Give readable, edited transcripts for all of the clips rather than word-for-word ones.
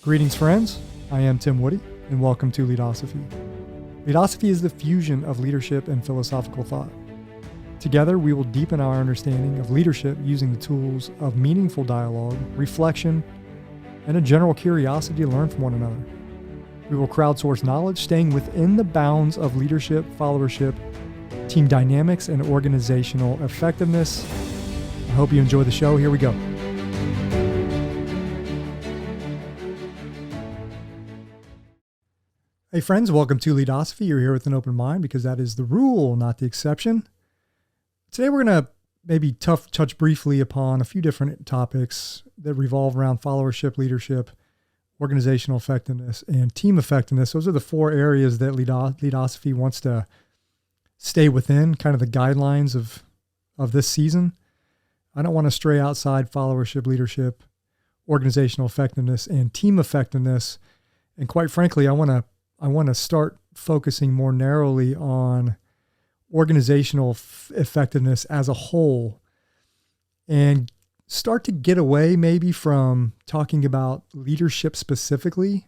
Greetings, friends. I am Tim Woody, and welcome to Leadosophy. Leadosophy is the fusion of leadership and philosophical thought. Together, we will deepen our understanding of leadership using the tools of meaningful dialogue, reflection, and a general curiosity to learn from one another. We will crowdsource knowledge, staying within the bounds of leadership, followership, team dynamics, and organizational effectiveness. I hope you enjoy the show. Here we go. Hey friends, welcome to Leadosophy. You're here with an open mind because that is the rule, not the exception. Today we're going to maybe touch briefly upon a few different topics that revolve around followership, leadership, organizational effectiveness, and team effectiveness. Those are the four areas that Leadosophy wants to stay within, kind of the guidelines of this season. I don't want to stray outside followership, leadership, organizational effectiveness, and team effectiveness. And quite frankly, I want to start focusing more narrowly on organizational effectiveness as a whole and start to get away maybe from talking about leadership specifically.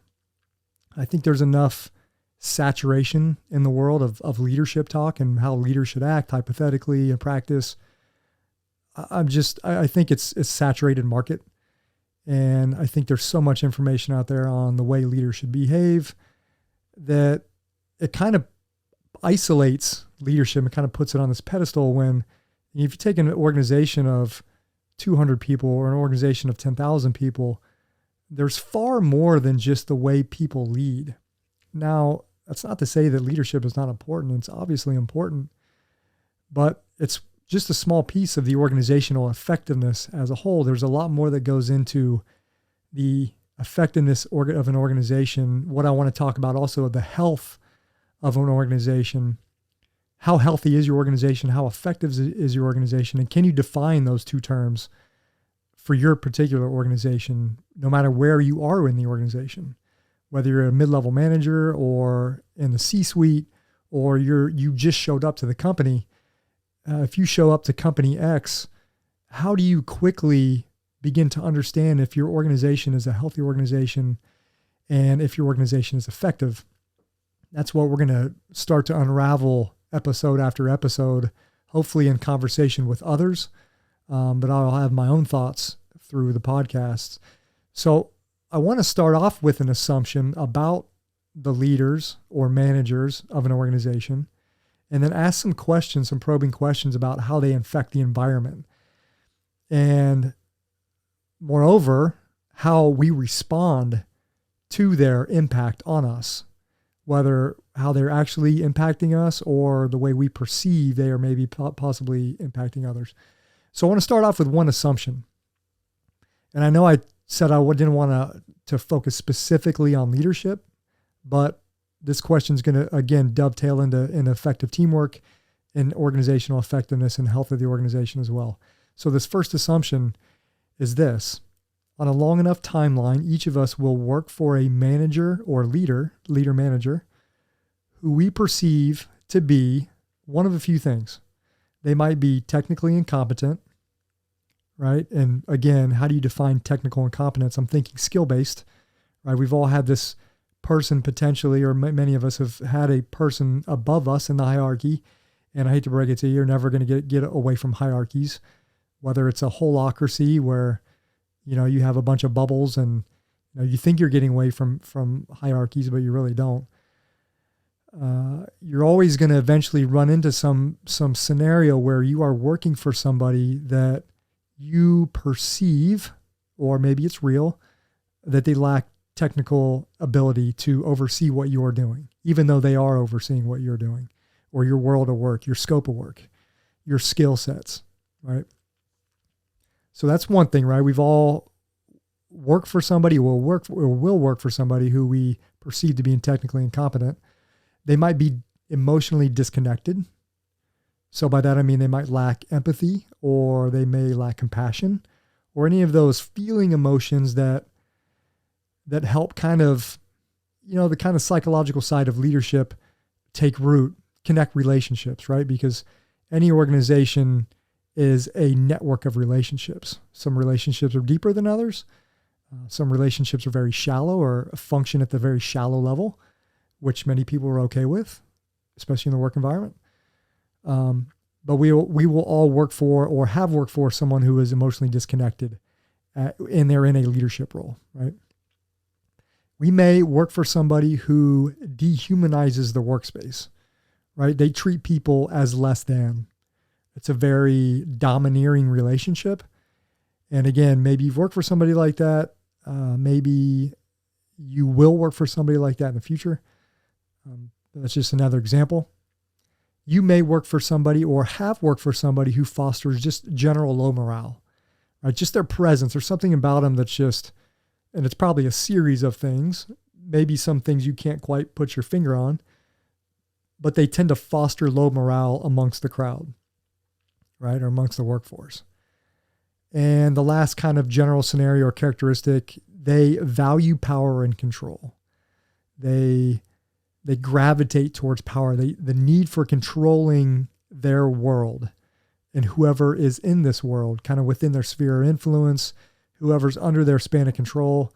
I think there's enough saturation in the world of leadership talk and how leaders should act hypothetically in practice. I think it's saturated market. And I think there's so much information out there on the way leaders should behave that it kind of isolates leadership and kind of puts it on this pedestal when if you take an organization of 200 people or an organization of 10,000 people, there's far more than just the way people lead. Now, that's not to say that leadership is not important. It's obviously important, but it's just a small piece of the organizational effectiveness as a whole. There's a lot more that goes into the effectiveness of an organization. What I want to talk about also, the health of an organization. How healthy is your organization? How effective is your organization? And can you define those two terms for your particular organization, no matter where you are in the organization, whether you're a mid-level manager or in the C-suite, or you just showed up to the company. If you show up to company X, how do you quickly begin to understand if your organization is a healthy organization and if your organization is effective? That's what we're going to start to unravel episode after episode, hopefully in conversation with others. But I'll have my own thoughts through the podcasts. So I want to start off with an assumption about the leaders or managers of an organization, and then ask some questions, some probing questions about how they affect the environment. And moreover, how we respond to their impact on us, whether how they're actually impacting us or the way we perceive they are maybe possibly impacting others. So I want to start off with one assumption. And I know I said I didn't want to focus specifically on leadership, but this question is going to, again, dovetail into effective teamwork and organizational effectiveness and health of the organization as well. So this first assumption is this: on a long enough timeline, each of us will work for a manager or leader-manager, who we perceive to be one of a few things. They might be technically incompetent, right? And again, how do you define technical incompetence? I'm thinking skill-based, right? We've all had this person potentially, or many of us have had a person above us in the hierarchy. And I hate to break it to you, you're never going to get away from hierarchies, whether it's a holacracy where you have a bunch of bubbles and you think you're getting away from hierarchies, but you really don't. You're always going to eventually run into some scenario where you are working for somebody that you perceive, or maybe it's real, that they lack technical ability to oversee what you're doing, even though they are overseeing what you're doing, or your world of work, your scope of work, your skill sets, right? So that's one thing, right? We've all worked for somebody, will work for somebody who we perceive to be technically incompetent. They might be emotionally disconnected. So by that, I mean they might lack empathy, or they may lack compassion, or any of those feeling emotions that help kind of, the kind of psychological side of leadership take root, connect relationships, right? Because any organization is a network of relationships. Some relationships are deeper than others. Some relationships are very shallow or function at the very shallow level, which many people are okay with, especially in the work environment. But we will all work for or have worked for someone who is emotionally disconnected and they're in a leadership role, right? We may work for somebody who dehumanizes the workspace, right? They treat people as less than. It's a very domineering relationship. And again, maybe you've worked for somebody like that. Maybe you will work for somebody like that in the future. That's just another example. You may work for somebody or have worked for somebody who fosters just general low morale, right? Just their presence or something about them that's just, and it's probably a series of things, maybe some things you can't quite put your finger on, but they tend to foster low morale amongst the crowd, right? Or amongst the workforce. And the last kind of general scenario or characteristic, they value power and control. They gravitate towards power. The need for controlling their world and whoever is in this world, kind of within their sphere of influence, whoever's under their span of control,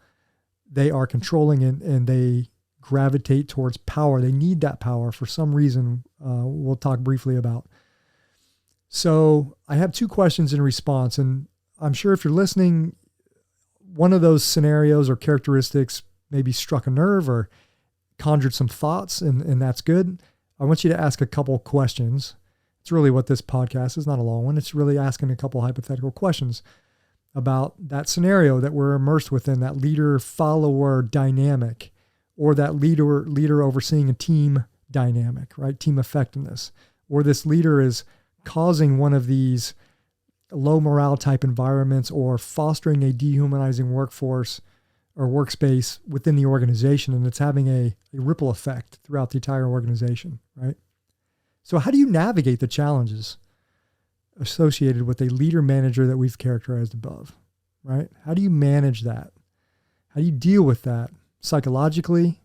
they are controlling and they gravitate towards power. They need that power for some reason we'll talk briefly about. So I have two questions in response, and I'm sure if you're listening, one of those scenarios or characteristics maybe struck a nerve or conjured some thoughts, and that's good. I want you to ask a couple questions. It's really what this podcast is, not a long one. It's really asking a couple hypothetical questions about that scenario that we're immersed within, that leader-follower dynamic, or that leader overseeing a team dynamic, right? Team effectiveness, or this leader is causing one of these low morale type environments or fostering a dehumanizing workforce or workspace within the organization, and it's having a ripple effect throughout the entire organization, right? So how do you navigate the challenges associated with a leader manager that we've characterized above, right? How do you manage that? How do you deal with that psychologically,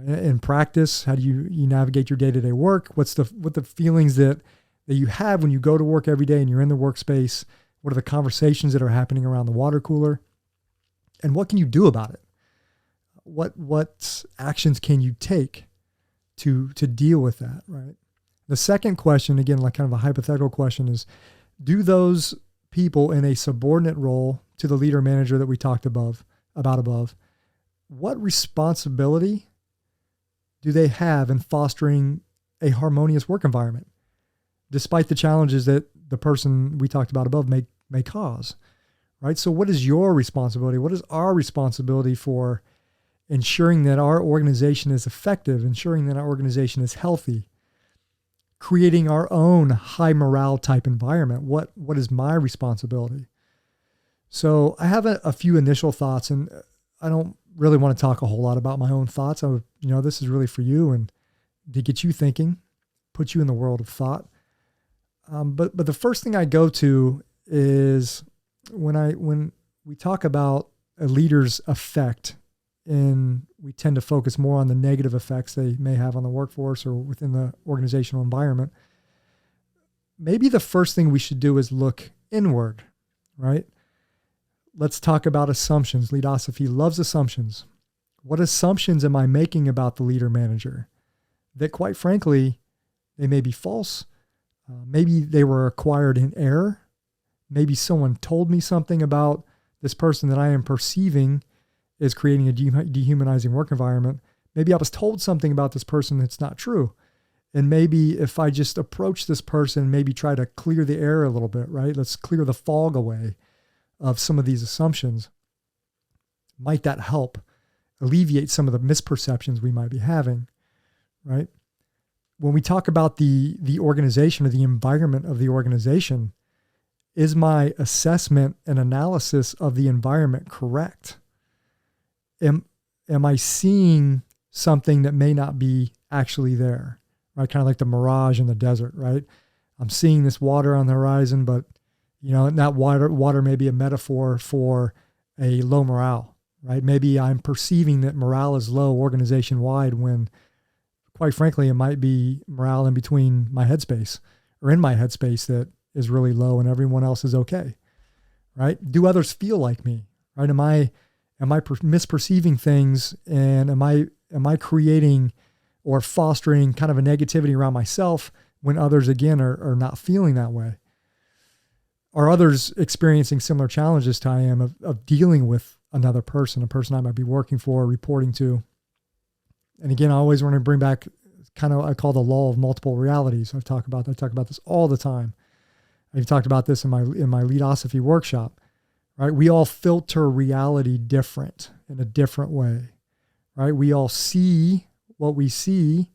in practice? How do you navigate your day-to-day work? What the feelings that you have when you go to work every day and you're in the workspace? What are the conversations that are happening around the water cooler? And what can you do about it? What actions can you take to deal with that, right? The second question, again, like kind of a hypothetical question, is do those people in a subordinate role to the leader manager that we talked above, what responsibility do they have in fostering a harmonious work environment, despite the challenges that the person we talked about above may cause? Right? So what is your responsibility? What is our responsibility for ensuring that our organization is effective, ensuring that our organization is healthy, creating our own high morale type environment? What is my responsibility? So I have a few initial thoughts, and I don't really want to talk a whole lot about my own thoughts. This is really for you and to get you thinking, put you in the world of thought. But the first thing I go to is when we talk about a leader's effect, and we tend to focus more on the negative effects they may have on the workforce or within the organizational environment, maybe the first thing we should do is look inward, right? Let's talk about assumptions. Leadosophy loves assumptions. What assumptions am I making about the leader manager that, quite frankly, they may be false? Maybe they were acquired in error. Maybe someone told me something about this person that I am perceiving is creating a dehumanizing work environment. Maybe I was told something about this person that's not true. And maybe if I just approach this person, maybe try to clear the air a little bit, right? Let's clear the fog away of some of these assumptions. Might that help alleviate some of the misperceptions we might be having, right? When we talk about the organization or the environment of the organization, is my assessment and analysis of the environment correct? Am I seeing something that may not be actually there, right? Kind of like the mirage in the desert, right? I'm seeing this water on the horizon, but that water may be a metaphor for a low morale, right? Maybe I'm perceiving that morale is low organization-wide when, quite frankly, it might be morale in between my headspace or in my headspace that is really low and everyone else is okay, right? Do others feel like me? right? Am I misperceiving things, and am I creating or fostering kind of a negativity around myself when others, again, are not feeling that way? Are others experiencing similar challenges to I am of dealing with another person, a person I might be working for, reporting to? And again, I always want to bring back kind of, I call the law of multiple realities. I talk about this all the time. I've talked about this in my leadosophy workshop, right? We all filter reality different in a different way, right? We all see what we see,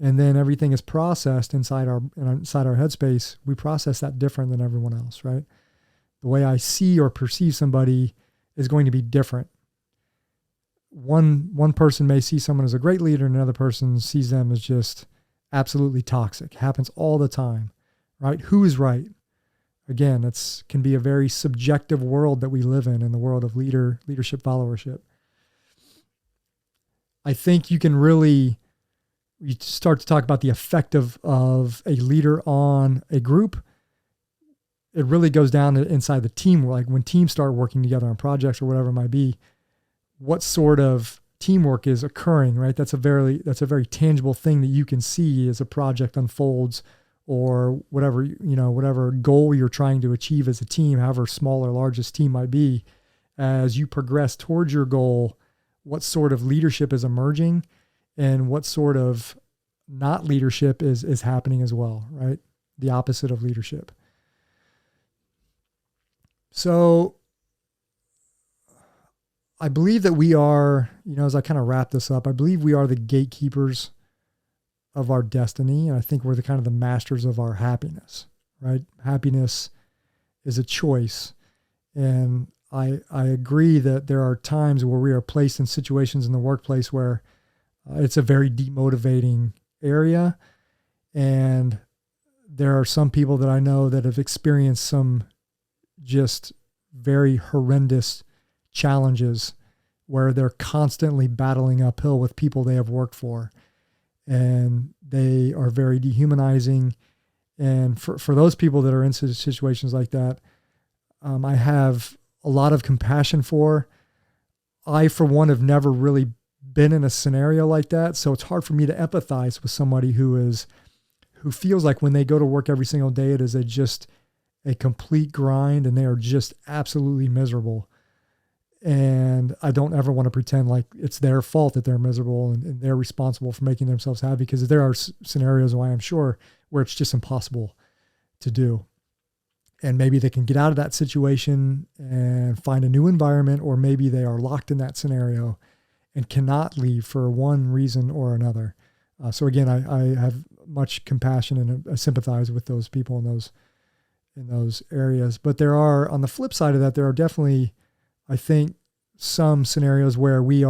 and then everything is processed inside our headspace. We process that different than everyone else, right? The way I see or perceive somebody is going to be different. One person may see someone as a great leader, and another person sees them as just absolutely toxic. It happens all the time, right? Who is right? Again, can be a very subjective world that we live in the world of leadership followership. I think you start to talk about the effect of a leader on a group. It really goes down to inside the team, like when teams start working together on projects or whatever it might be, what sort of teamwork is occurring, right? That's a very tangible thing that you can see as a project unfolds, or whatever goal you're trying to achieve as a team, however small or large this team might be. As you progress towards your goal, what sort of leadership is emerging and what sort of not leadership is happening as well, right? The opposite of leadership. So I believe that we are, as I kind of wrap this up, I believe we are the gatekeepers of our destiny. And I think we're the masters of our happiness, right? Happiness is a choice. And I agree that there are times where we are placed in situations in the workplace where it's a very demotivating area. And there are some people that I know that have experienced some just very horrendous challenges where they're constantly battling uphill with people they have worked for. And they are very dehumanizing. And for those people that are in situations like that, I have a lot of compassion for. I, for one, have never really been in a scenario like that. So it's hard for me to empathize with somebody who feels like when they go to work every single day, it is just a complete grind and they are just absolutely miserable. And I don't ever want to pretend like it's their fault that they're miserable and they're responsible for making themselves happy, because there are scenarios where I'm sure where it's just impossible to do. And maybe they can get out of that situation and find a new environment, or maybe they are locked in that scenario and cannot leave for one reason or another. So again, I have much compassion and I sympathize with those people in those areas. But there are, on the flip side of that, there are definitely, I think, some scenarios where we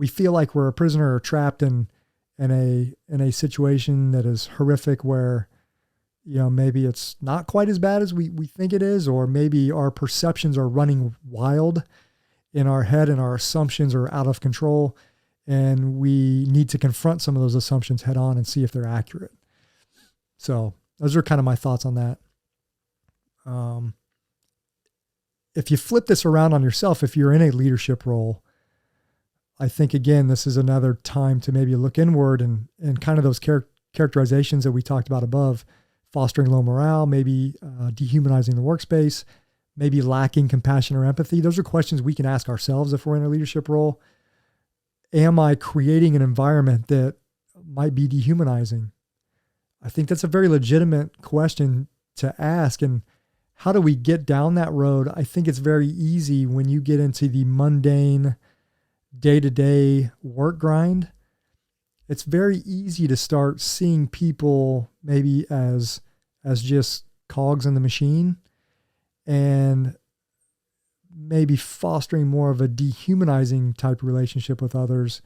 feel like we're a prisoner or trapped in a situation that is horrific, where, maybe it's not quite as bad as we think it is, or maybe our perceptions are running wild in our head and our assumptions are out of control. And we need to confront some of those assumptions head on and see if they're accurate. So those are kind of my thoughts on that. If you flip this around on yourself, if you're in a leadership role, I think, again, this is another time to maybe look inward and kind of those characterizations that we talked about above, fostering low morale, maybe dehumanizing the workspace, maybe lacking compassion or empathy. Those are questions we can ask ourselves if we're in a leadership role. Am I creating an environment that might be dehumanizing? I think that's a very legitimate question to ask. And how do we get down that road? I think it's very easy when you get into the mundane day-to-day work grind. It's very easy to start seeing people maybe as just cogs in the machine, and maybe fostering more of a dehumanizing type relationship with others,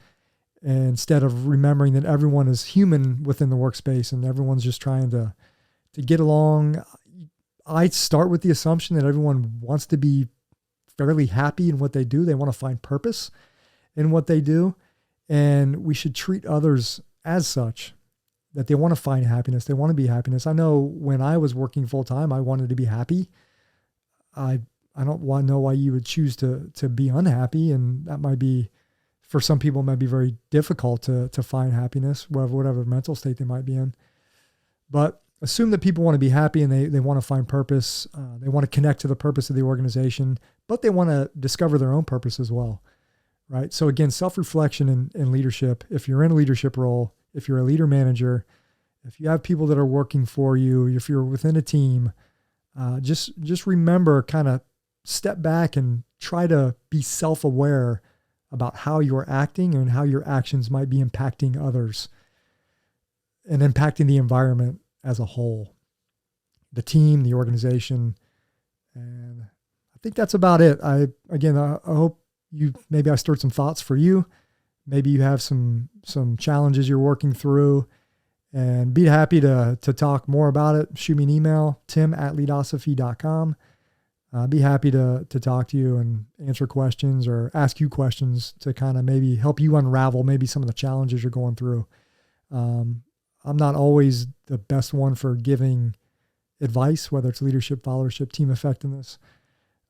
instead of remembering that everyone is human within the workspace and everyone's just trying to get along. I start with the assumption that everyone wants to be fairly happy in what they do. They want to find purpose in what they do. And we should treat others as such, that they want to find happiness. They want to be happiness. I know when I was working full time, I wanted to be happy. I I don't want to know why you would choose to be unhappy. And that might be, for some people, it might be very difficult to find happiness, whatever mental state they might be in. But assume that people want to be happy and they want to find purpose. They want to connect to the purpose of the organization, but they want to discover their own purpose as well, right? So again, self-reflection in leadership. If you're in a leadership role, if you're a leader manager, if you have people that are working for you, if you're within a team, just remember, kind of step back and try to be self-aware about how you're acting and how your actions might be impacting others and impacting the environment as a whole, the team, the organization. And I think that's about it. I hope maybe I stirred some thoughts for you. Maybe you have some challenges you're working through, and be happy to talk more about it. Shoot me an email, tim@leadosophy.com. I'd be happy to talk to you and answer questions or ask you questions to kind of maybe help you unravel maybe some of the challenges you're going through. I'm not always the best one for giving advice, whether it's leadership, followership, team effectiveness.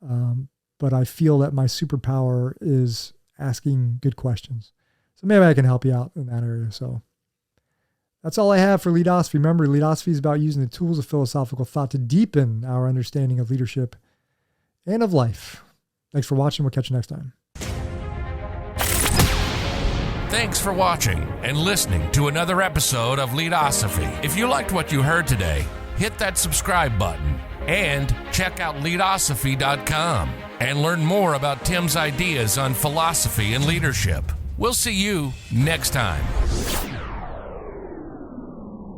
But I feel that my superpower is asking good questions. So maybe I can help you out in that area. So that's all I have for Leadosophy. Remember, Leadosophy is about using the tools of philosophical thought to deepen our understanding of leadership and of life. Thanks for watching. We'll catch you next time. Thanks for watching and listening to another episode of Leadosophy. If you liked what you heard today, hit that subscribe button and check out leadosophy.com and learn more about Tim's ideas on philosophy and leadership. We'll see you next time.